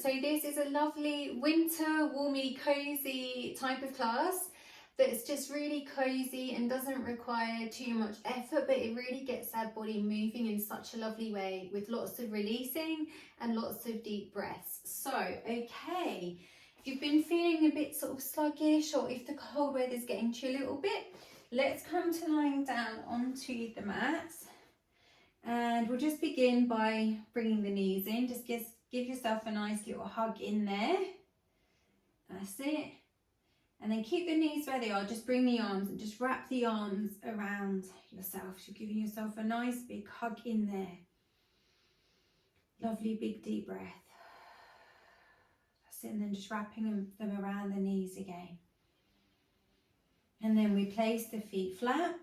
So this is a lovely winter, warmly, cozy type of class that's just really cozy and doesn't require too much effort, but it really gets our body moving in such a lovely way with lots of releasing and lots of deep breaths. So, okay, if you've been feeling a bit sort of sluggish, or if the cold weather's getting to you a little bit, let's come to lying down onto the mat. And we'll just begin by bringing the knees in. Just give yourself a nice little hug in there. That's it. And then keep the knees where they are. Just bring the arms and just wrap the arms around yourself. You're giving yourself a nice big hug in there. Lovely big deep breath. That's it. And then just wrapping them around the knees again. And then we place the feet flat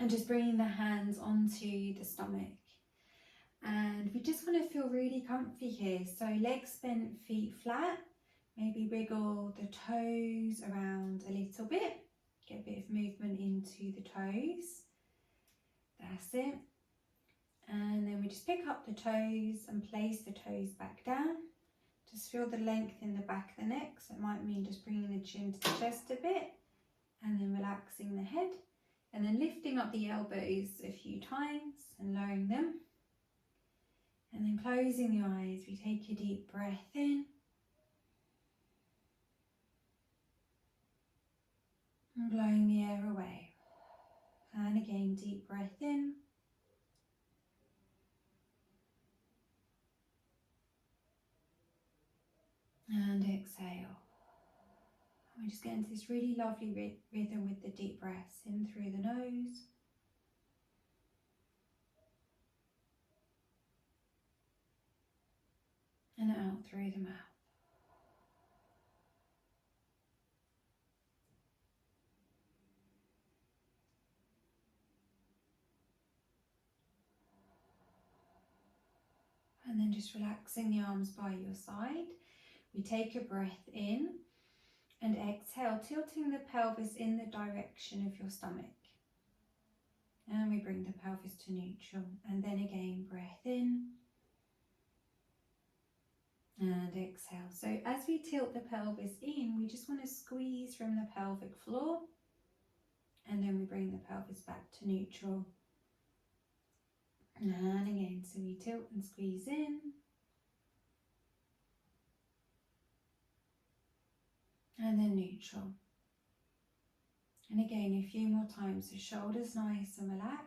and just bringing the hands onto the stomach. And we just want to feel really comfy here. So legs bent, feet flat. Maybe wiggle the toes around a little bit. Get a bit of movement into the toes. That's it. And then we just pick up the toes and place the toes back down. Just feel the length in the back of the neck. So it might mean just bringing the chin to the chest a bit. And then relaxing the head. And then lifting up the elbows a few times and lowering them. And then closing the eyes, we take a deep breath in. And blowing the air away. And again, deep breath in. And exhale. And we just get into this really lovely rhythm with the deep breaths in through the nose. And out through the mouth. And then just relaxing the arms by your side. We take a breath in and exhale, tilting the pelvis in the direction of your stomach. And we bring the pelvis to neutral. And then again, breath in. And exhale. So as we tilt the pelvis in, we just want to squeeze from the pelvic floor. And then we bring the pelvis back to neutral. And again, so we tilt and squeeze in. And then neutral. And again, a few more times, the shoulders nice and relaxed.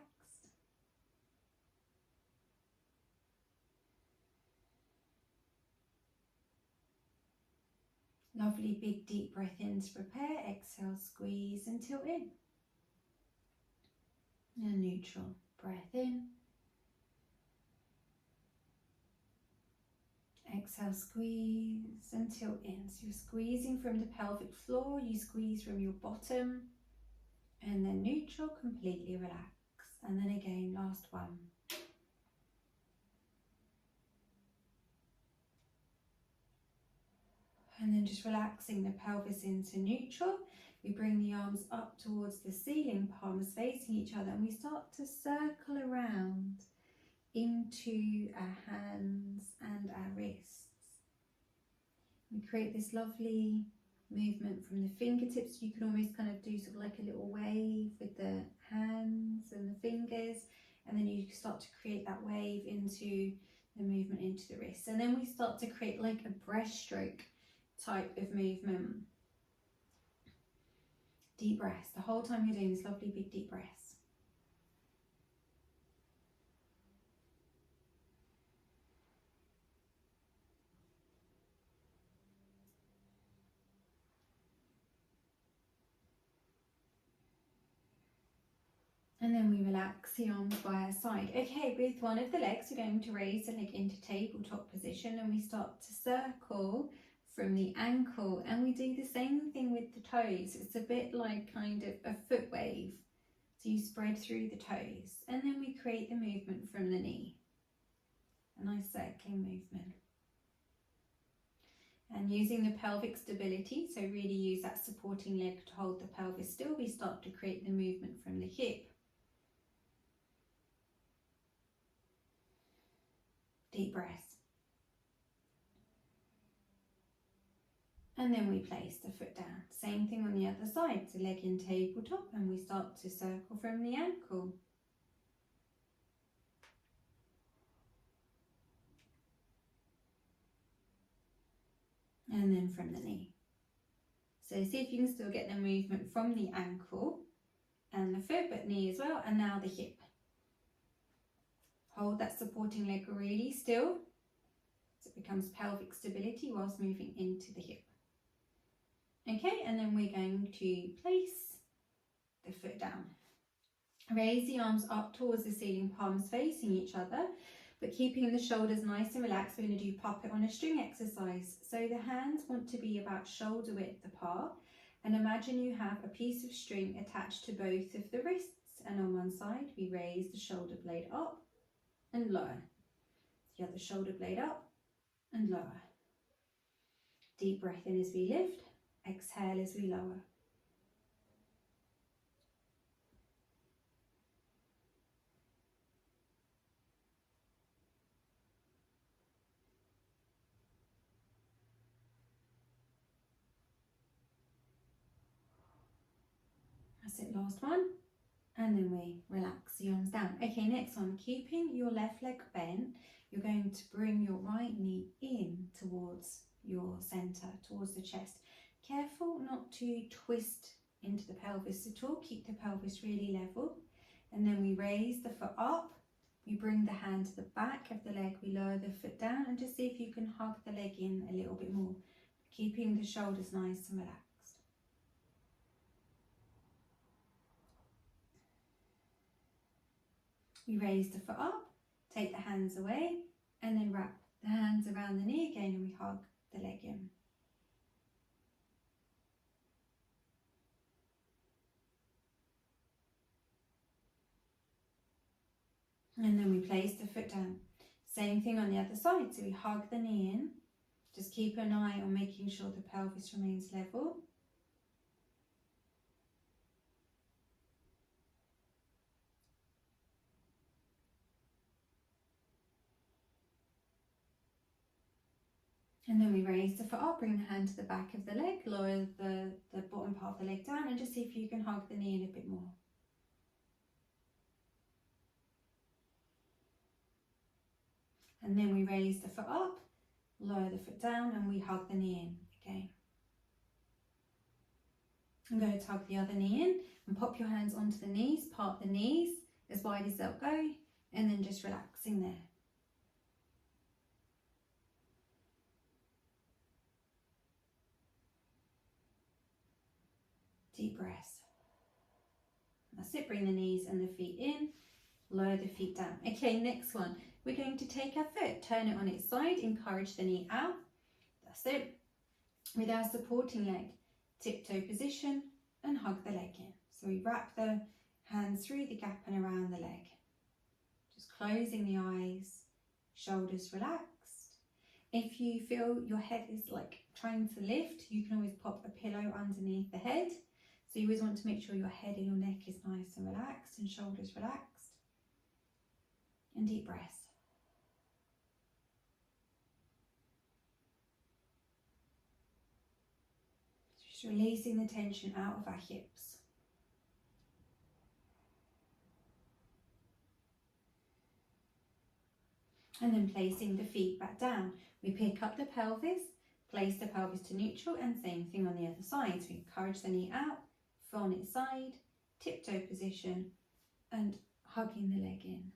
Lovely big deep breath in to prepare. Exhale, squeeze and tilt in. And neutral. Breath in. Exhale, squeeze and tilt in. So you're squeezing from the pelvic floor, you squeeze from your bottom, and then neutral, completely relax. And then again, last one. And then just relaxing the pelvis into neutral. We bring the arms up towards the ceiling, palms facing each other, and we start to circle around into our hands and our wrists. We create this lovely movement from the fingertips. You can almost kind of do sort of like a little wave with the hands and the fingers, and then you start to create that wave into the movement into the wrists. And then we start to create like a breaststroke type of movement. Deep breaths. The whole time you're doing this lovely big deep breaths. And then we relax the arms by our side. Okay, with one of the legs, we're going to raise the leg into tabletop position, and we start to circle from the ankle, and we do the same thing with the toes. It's a bit like kind of a foot wave. So you spread through the toes, and then we create the movement from the knee. A nice circling movement. And using the pelvic stability, so really use that supporting leg to hold the pelvis still, we start to create the movement from the hip. Deep breaths. And then we place the foot down. Same thing on the other side, so leg in tabletop, and we start to circle from the ankle. And then from the knee. So see if you can still get the movement from the ankle and the foot, but knee as well, and now the hip. Hold that supporting leg really still, so it becomes pelvic stability whilst moving into the hip. Okay, and then we're going to place the foot down. Raise the arms up towards the ceiling, palms facing each other, but keeping the shoulders nice and relaxed. We're going to do puppet on a string exercise. So the hands want to be about shoulder width apart, and imagine you have a piece of string attached to both of the wrists, and on one side we raise the shoulder blade up and lower. The other shoulder blade up and lower. Deep breath in as we lift, exhale as we lower. That's it, last one. And then we relax the arms down. Okay, next one, keeping your left leg bent, you're going to bring your right knee in towards your centre, towards the chest. Careful not to twist into the pelvis at all. Keep the pelvis really level. And then we raise the foot up. We bring the hand to the back of the leg. We lower the foot down, and just see if you can hug the leg in a little bit more, keeping the shoulders nice and relaxed. We raise the foot up, take the hands away, and then wrap the hands around the knee again, and we hug the leg in. And then we place the foot down. Same thing on the other side, so we hug the knee in. Just keep an eye on making sure the pelvis remains level. And then we raise the foot up, bring the hand to the back of the leg, lower the bottom part of the leg down, and just see if you can hug the knee in a bit more. And then we raise the foot up, lower the foot down, and we hug the knee in again. I'm going to hug the other knee in and pop your hands onto the knees, part the knees as wide as they'll go, and then just relaxing there. Deep breaths. That's it, bring the knees and the feet in, lower the feet down. Okay, next one. We're going to take our foot, turn it on its side, encourage the knee out. That's it. With our supporting leg, tiptoe position and hug the leg in. So we wrap the hands through the gap and around the leg. Just closing the eyes, shoulders relaxed. If you feel your head is like trying to lift, you can always pop a pillow underneath the head. So you always want to make sure your head and your neck is nice and relaxed and shoulders relaxed. And deep breaths. Just releasing the tension out of our hips. And then placing the feet back down. We pick up the pelvis, place the pelvis to neutral, and same thing on the other side. So we encourage the knee out, foot on its side, tiptoe position, and hugging the leg in.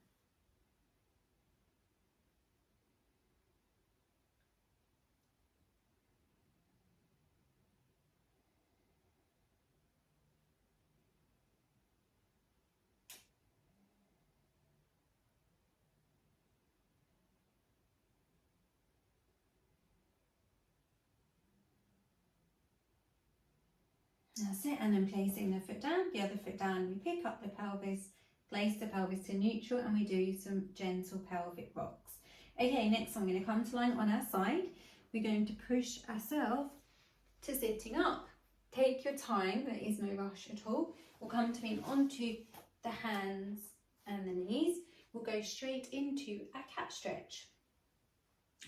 That's it, and then placing the foot down, the other foot down, we pick up the pelvis, place the pelvis to neutral, and we do some gentle pelvic rocks. Okay, next I'm going to come to lying on our side. We're going to push ourselves to sitting up. Take your time, there is no rush at all. We'll come to me onto the hands and the knees. We'll go straight into a cat stretch.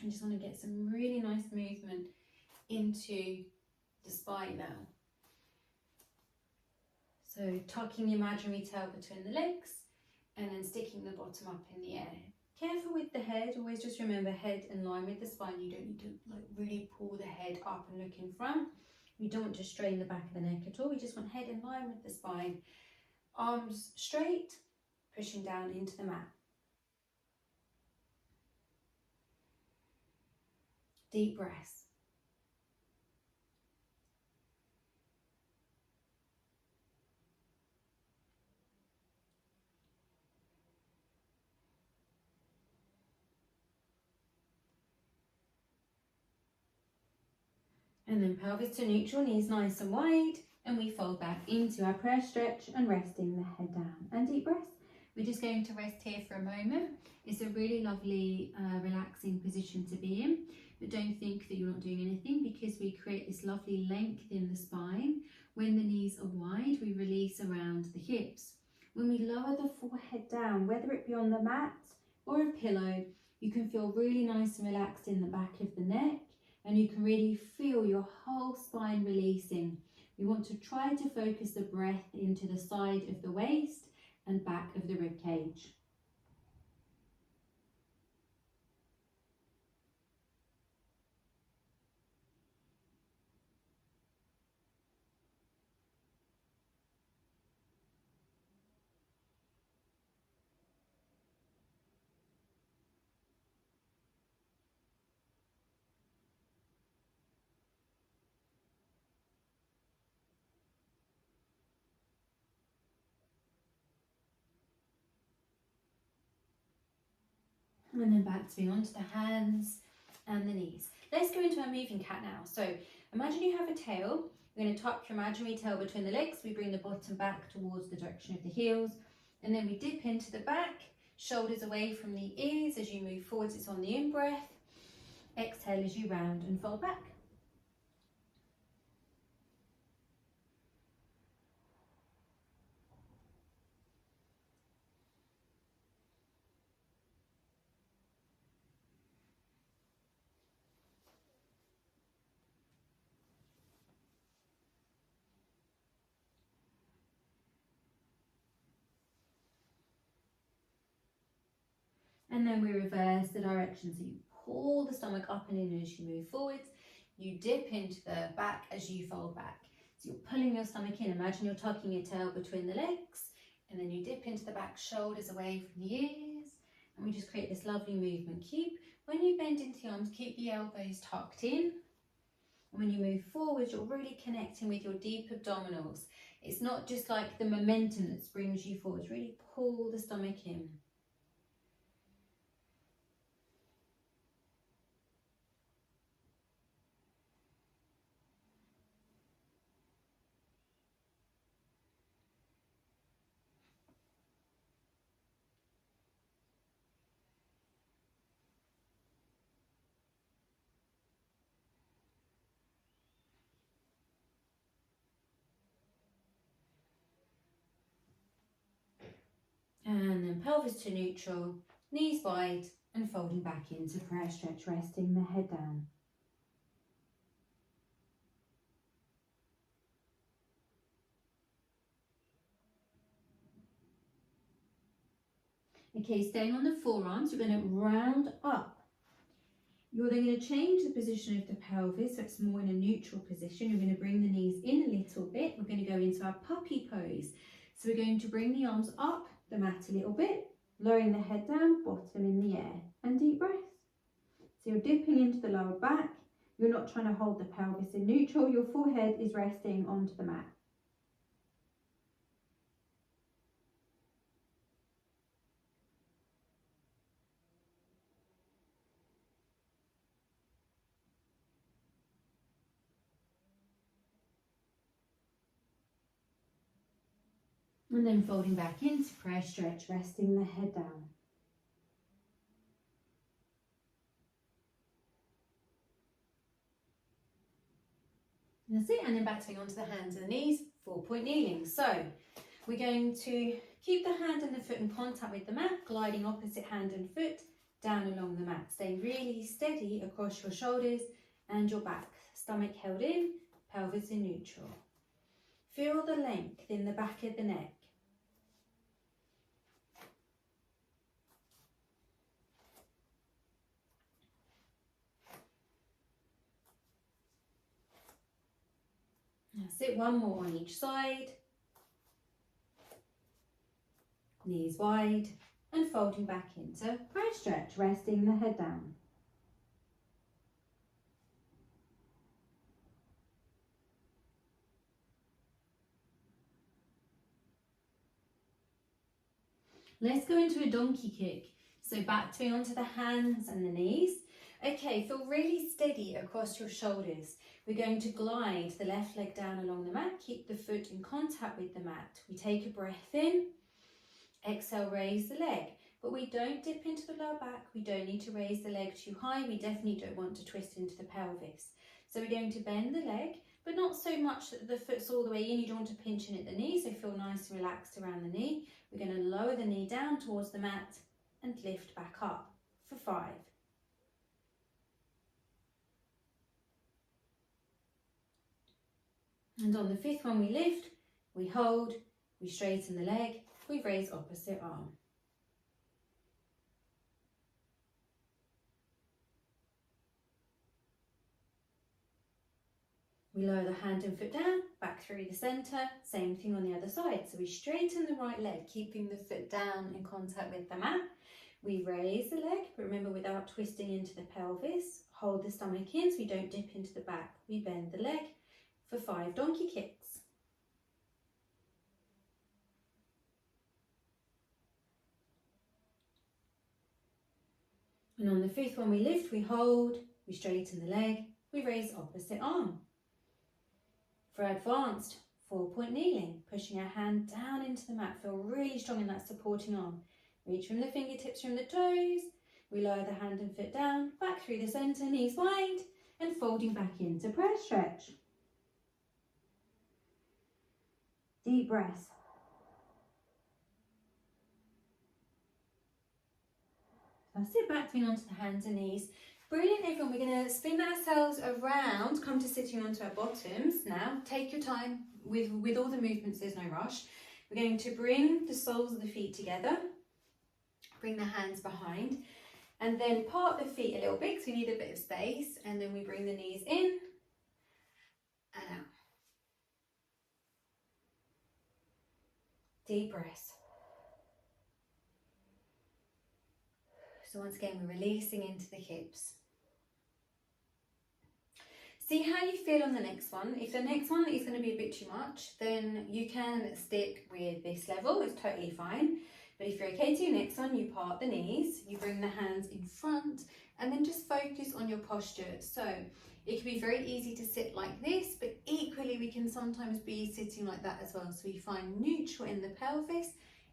I just want to get some really nice movement into the spine now. So tucking the imaginary tail between the legs and then sticking the bottom up in the air. Careful with the head, always just remember head in line with the spine. You don't need to like really pull the head up and look in front. You don't want to strain the back of the neck at all. You just want head in line with the spine. Arms straight, pushing down into the mat. Deep breaths. And then pelvis to neutral, knees nice and wide, and we fold back into our prayer stretch and resting the head down. And deep breaths. We're just going to rest here for a moment. It's a really lovely, relaxing position to be in, but don't think that you're not doing anything, because we create this lovely length in the spine. When the knees are wide, we release around the hips. When we lower the forehead down, whether it be on the mat or a pillow, you can feel really nice and relaxed in the back of the neck. And you can really feel your whole spine releasing. We want to try to focus the breath into the side of the waist and back of the rib cage. And then back to being onto the hands and the knees. Let's go into our moving cat now. So imagine you have a tail. We're going to tuck your imaginary tail between the legs. We bring the bottom back towards the direction of the heels. And then we dip into the back, shoulders away from the ears. As you move forwards, it's on the in-breath. Exhale as you round and fold back. And then we reverse the direction. So you pull the stomach up and in as you move forwards. You dip into the back as you fold back. So you're pulling your stomach in. Imagine you're tucking your tail between the legs. And then you dip into the back, shoulders away from the ears. And we just create this lovely movement. When you bend into the arms, keep the elbows tucked in. And when you move forward, you're really connecting with your deep abdominals. It's not just like the momentum that brings you forward. Really pull the stomach in. And then pelvis to neutral, knees wide, and folding back into prayer stretch, resting the head down. Okay, staying on the forearms, we're going to round up. You're then going to change the position of the pelvis, so it's more in a neutral position. You're going to bring the knees in a little bit. We're going to go into our puppy pose. So we're going to bring the arms up the mat a little bit, lowering the head down, bottom in the air, and deep breaths. So you're dipping into the lower back. You're not trying to hold the pelvis in neutral. Your forehead is resting onto the mat. And then folding back into prayer stretch, resting the head down. That's it, and then battering onto the hands and the knees, 4-point kneeling. So we're going to keep the hand and the foot in contact with the mat, gliding opposite hand and foot down along the mat, staying really steady across your shoulders and your back. Stomach held in, pelvis in neutral. Feel the length in the back of the neck. Now sit one more on each side. Knees wide and folding back into prayer stretch, resting the head down. Let's go into a donkey kick. So back to me onto the hands and the knees. Okay, feel really steady across your shoulders. We're going to glide the left leg down along the mat, keep the foot in contact with the mat. We take a breath in, exhale, raise the leg. But we don't dip into the lower back. We don't need to raise the leg too high. We definitely don't want to twist into the pelvis. So we're going to bend the leg, but not so much that the foot's all the way in. You don't want to pinch in at the knee, so feel nice and relaxed around the knee. We're going to lower the knee down towards the mat and lift back up for 5. And on the 5th one, we lift, we hold, we straighten the leg, we raise opposite arm. We lower the hand and foot down, back through the centre, same thing on the other side. So we straighten the right leg, keeping the foot down in contact with the mat. We raise the leg, but remember without twisting into the pelvis. Hold the stomach in so we don't dip into the back. We bend the leg for 5 donkey kicks. And on the 5th one, we lift, we hold, we straighten the leg, we raise opposite arm. For advanced 4-point kneeling, pushing our hand down into the mat, feel really strong in that supporting arm. Reach from the fingertips from the toes, we lower the hand and foot down, back through the centre, knees wide, and folding back into prayer stretch. Deep breath. Now sit back, coming onto the hands and knees. Brilliant, everyone. We're going to spin ourselves around, come to sitting onto our bottoms. Now, take your time with all the movements, there's no rush. We're going to bring the soles of the feet together, bring the hands behind, and then part the feet a little bit, because we need a bit of space, and then we bring the knees in and out. Deep breath. So once again, we're releasing into the hips. See how you feel on the next one. If the next one is going to be a bit too much, then you can stick with this level. It's totally fine. But if you're okay to, next one, you part the knees, you bring the hands in front, and then just focus on your posture. So it can be very easy to sit like this, but equally we can sometimes be sitting like that as well. So we find neutral in the pelvis,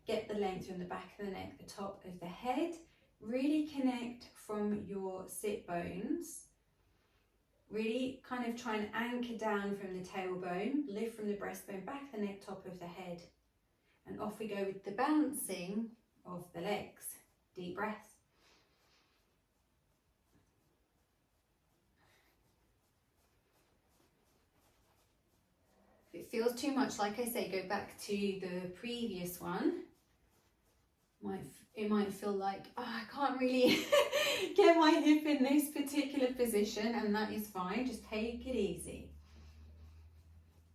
get the length from the back of the neck, the top of the head. Really connect from your sit bones. Really kind of try and anchor down from the tailbone, lift from the breastbone, back of the neck, top of the head. And off we go with the bouncing of the legs. Deep breath. If it feels too much, like I say, go back to the previous one. It might feel like, oh, I can't really get my hip in this particular position, and that is fine. Just take it easy.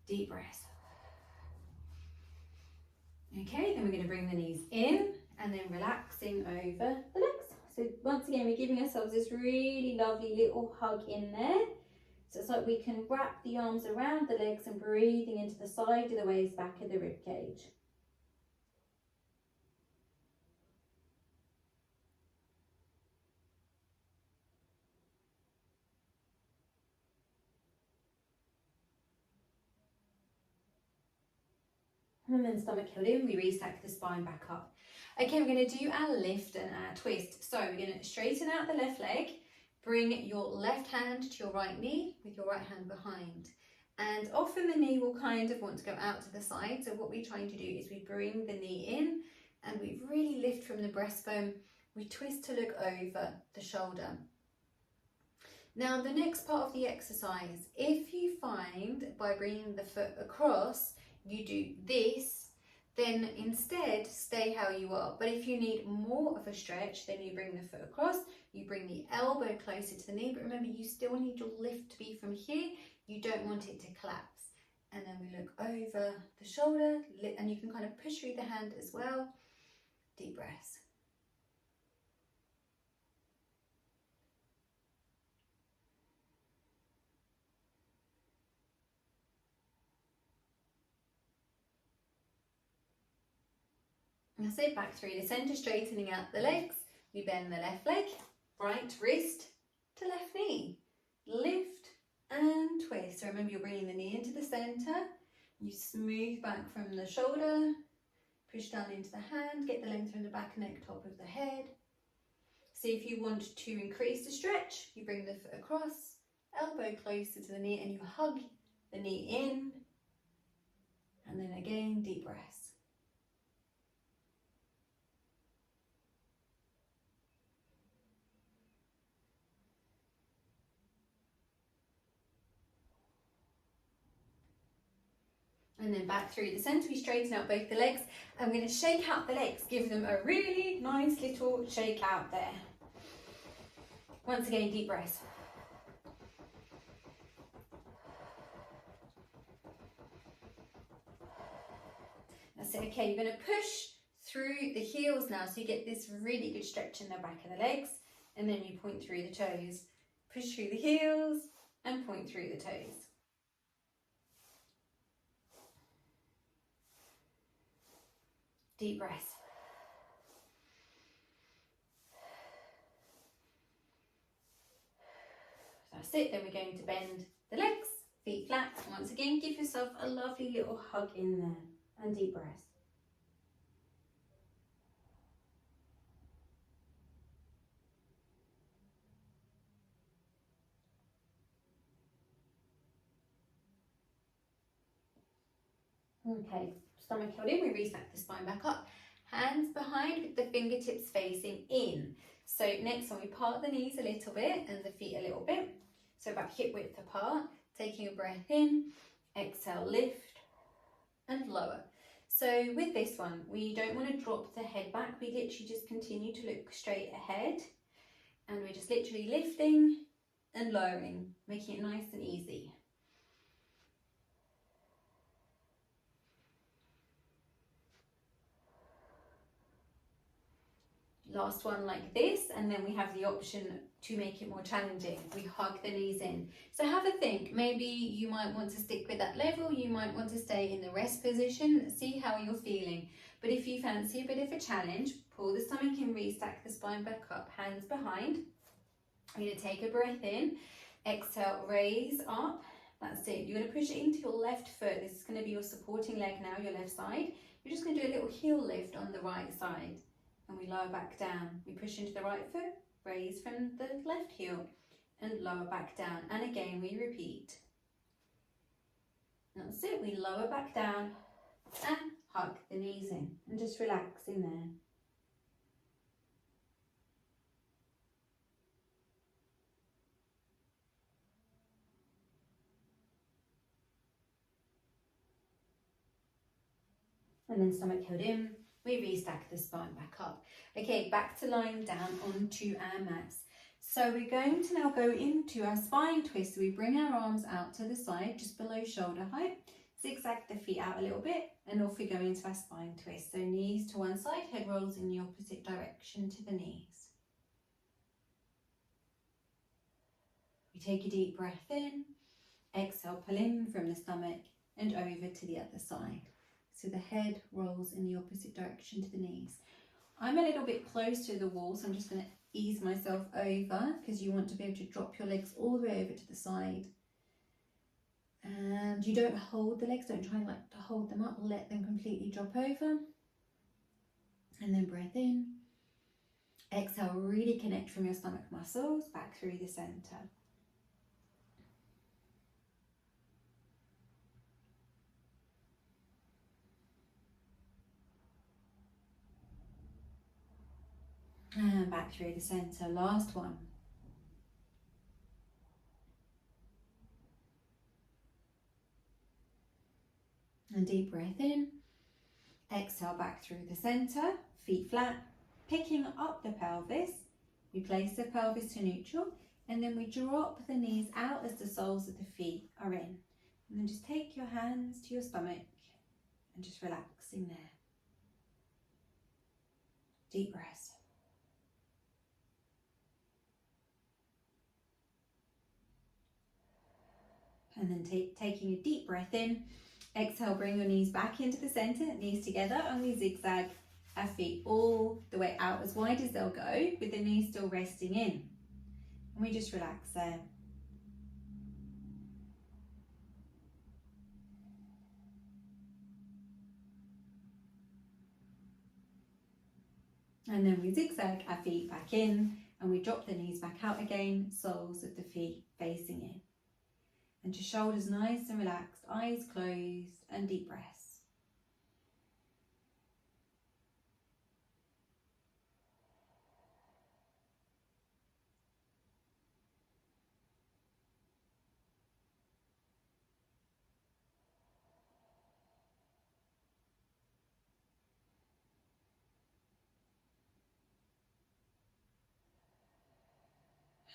Deep breath. Okay, then we're going to bring the knees in and then relaxing over the legs. So once again, we're giving ourselves this really lovely little hug in there. So it's like we can wrap the arms around the legs and breathing into the side of the waist, back of the rib cage. And then stomach held in, we restack the spine back up. Okay, we're going to do our lift and our twist. So we're going to straighten out the left leg, bring your left hand to your right knee with your right hand behind. And often the knee will kind of want to go out to the side. So what we're trying to do is we bring the knee in and we really lift from the breastbone. We twist to look over the shoulder. Now the next part of the exercise, if you find by bringing the foot across, you do this, then instead stay how you are. But if you need more of a stretch, then you bring the foot across, you bring the elbow closer to the knee, but remember you still need your lift to be from here, you don't want it to collapse. And then we look over the shoulder, and you can kind of push through the hand as well. Deep breaths. That's it, back through the centre, straightening out the legs. We bend the left leg, right wrist to left knee. Lift and twist. So remember, you're bringing the knee into the centre. You smooth back from the shoulder, push down into the hand, get the length from the back, neck, top of the head. See if you want to increase the stretch, you bring the foot across, elbow closer to the knee, and you hug the knee in. And then again, deep breaths. And then back through the centre, we straighten out both the legs. I'm going to shake out the legs, give them a really nice little shake out there. Once again, deep breaths. That's it. Okay, you're going to push through the heels now, so you get this really good stretch in the back of the legs, and then you point through the toes. Push through the heels and point through the toes. Deep breath. That's it. Then we're going to bend the legs, feet flat. And once again, give yourself a lovely little hug in there. And deep breath. Okay, stomach held in, we restack the spine back up. Hands behind with the fingertips facing in. So next one, we part the knees a little bit and the feet a little bit. So about hip width apart, taking a breath in, exhale, lift and lower. So with this one, we don't want to drop the head back. We literally just continue to look straight ahead. And we're just literally lifting and lowering, making it nice and easy. Last one like this, and then we have the option to make it more challenging. We hug the knees in. So have a think. Maybe you might want to stick with that level. You might want to stay in the rest position. See how you're feeling. But if you fancy a bit of a challenge, pull the stomach in, restack the spine back up, hands behind. I'm going to take a breath in. Exhale, raise up. That's it. You're going to push it into your left foot. This is going to be your supporting leg now, your left side. You're just going to do a little heel lift on the right side. And we lower back down. We push into the right foot, raise from the left heel, and lower back down. And again, we repeat. That's it. We lower back down and hug the knees in, and just relax in there. And then stomach held in. We restack the spine back up. Okay, back to lying down onto our mats. So we're going to now go into our spine twist. So we bring our arms out to the side, just below shoulder height. Zigzag the feet out a little bit, and off we go into our spine twist. So knees to one side, head rolls in the opposite direction to the knees. We take a deep breath in, exhale, pull in from the stomach and over to the other side. So the head rolls in the opposite direction to the knees. I'm a little bit close to the wall, so I'm just going to ease myself over, because you want to be able to drop your legs all the way over to the side. And you don't hold the legs, don't try to hold them up, let them completely drop over. And then breath in. Exhale, really connect from your stomach muscles back through the center. And back through the center, last one. And deep breath in. Exhale back through the centre, feet flat, picking up the pelvis. We place the pelvis to neutral, and then we drop the knees out as the soles of the feet are in. And then just take your hands to your stomach and just relaxing there. Deep breaths. And then taking a deep breath in. Exhale, bring your knees back into the centre, knees together, and we zigzag our feet all the way out as wide as they'll go, with the knees still resting in. And we just relax there. And then we zigzag our feet back in, and we drop the knees back out again, soles of the feet facing in. And just shoulders nice and relaxed, eyes closed, and deep breaths.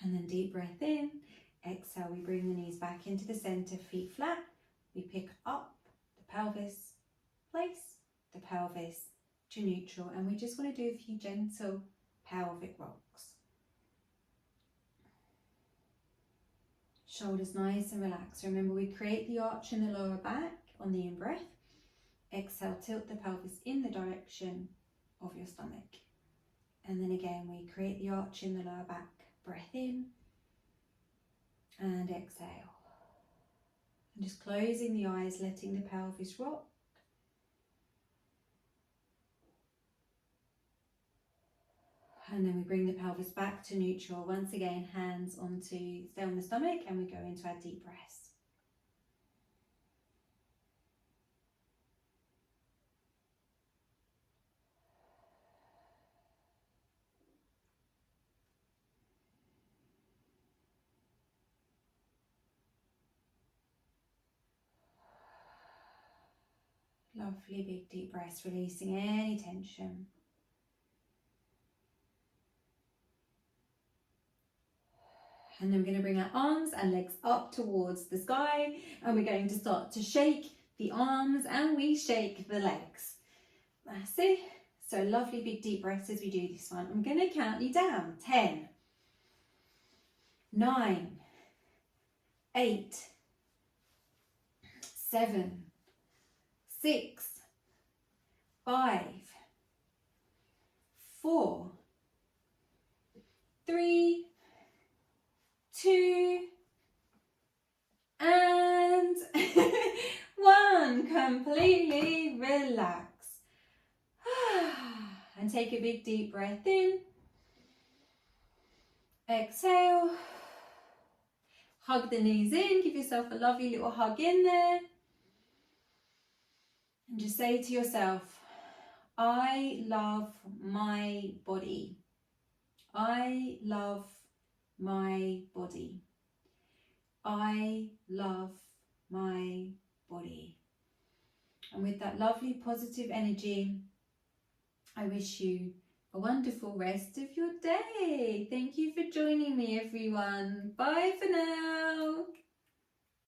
And then deep breath in. Exhale, we bring the knees back into the centre, feet flat. We pick up the pelvis, place the pelvis to neutral, and we just want to do a few gentle pelvic rocks. Shoulders nice and relaxed. Remember, we create the arch in the lower back on the in-breath. Exhale, tilt the pelvis in the direction of your stomach. And then again, we create the arch in the lower back. Breath in and exhale. And just closing the eyes, letting the pelvis rock. And then we bring the pelvis back to neutral. Once again, hands stay on the stomach, and we go into our deep breaths. Lovely big deep breaths, releasing any tension. And then we're going to bring our arms and legs up towards the sky, and we're going to start to shake the arms and we shake the legs. That's it. So lovely big deep breaths as we do this one. I'm going to count you down. 10, 9, 8, 7, 6, 5, 4, 3, 2, and 1. Completely relax. And take a big deep breath in. Exhale. Hug the knees in. Give yourself a lovely little hug in there. And just say to yourself, I love my body. I love my body. I love my body. And with that lovely positive energy, I wish you a wonderful rest of your day. Thank you for joining me, everyone. Bye for now.